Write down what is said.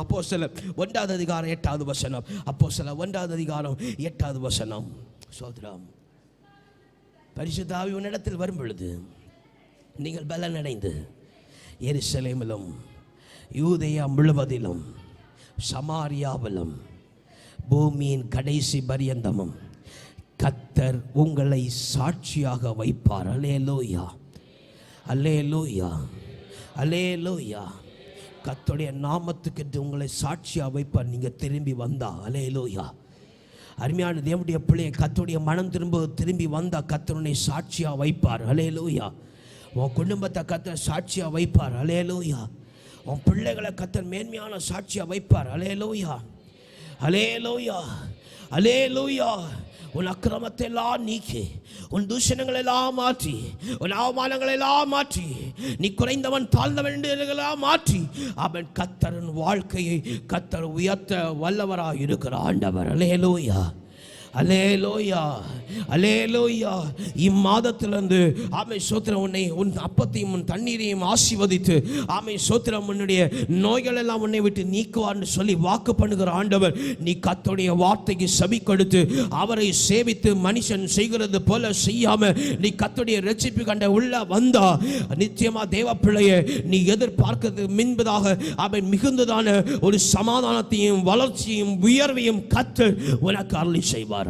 அப்போஸ்தலர் 1வது அதிகாரம் 8வது வசனம். அப்போஸ்தலர் 1வது அதிகாரம் 8வது வசனம். சோதரம், பரிசுத்த ஆவி உன்னிடத்தில் வரும் பொழுது நீங்கள் பலனடைந்து எருசலேமிலும் யூதேயா முழுவதிலும் சமாரியாவிலும் பூமியின் கடைசி பரியந்தமும் கர்த்தர் உங்களை சாட்சியாக வைப்பார். அல்லேலூயா, அல்லேலூயா, அல்லேலூயா. கர்த்தருடைய நாமத்துக்கு உங்களை சாட்சியாக வைப்பார். நீங்கள் திரும்பி வந்தா. அல்லேலூயா. அருமையான தேவனுடைய பிள்ளையை, கர்த்தருடைய மனம் திரும்பி வந்தா கர்த்தருடைய சாட்சியாக வைப்பார். அல்லேலூயா. உன் குடும்பத்தை கர்த்தர் சாட்சியாக வைப்பார். அல்லேலூயா. உன் பிள்ளைகளை கர்த்தர் மேன்மையான சாட்சியாக வைப்பார். அல்லேலூயா, அல்லேலூயா, அல்லேலூயா. உன் அக்கிரமத்தை எல்லாம் நீக்கி, உன் தூஷணங்களை எல்லாம் மாற்றி, உன் அவமானங்களை எல்லாம் மாற்றி, நீ குறைந்தவன் தாழ்ந்தவன் எல்லாம் மாற்றி, அவன் கர்த்தரின் வாழ்க்கையை கர்த்தர் உயர்த்த வல்லவராக இருக்கிற ஆண்டவர். அல்லேலூயா, அல்லேலூயா, அல்லேலூயா. இம்மாதத்திலிருந்து ஆமை சோத்திரம் உன்னை, உன் அப்பத்தையும் உன் தண்ணீரையும் ஆசீர்வதித்து ஆமை சோத்திரம் உன்னுடைய நோய்கள் எல்லாம் உன்னை விட்டு நீக்குவார்னு சொல்லி வாக்கு பண்ணுகிற ஆண்டவர். நீ கர்த்தருடைய வார்த்தைக்கு செவி கொடுத்து அவரை சேவித்து மனுஷன் செய்கிறது போல செய்யாம நீ கர்த்தருடைய ரட்சிப்பு கண்ட உள்ள வந்தா நிச்சயமா தேவ பிள்ளையை நீ எதிர்பார்க்கிறது மின்பதாக அவன் மிகுந்ததான ஒரு சமாதானத்தையும் வளர்ச்சியும் உயர்வையும் கர்த்தர் உனக்கு அருளி செய்வார்.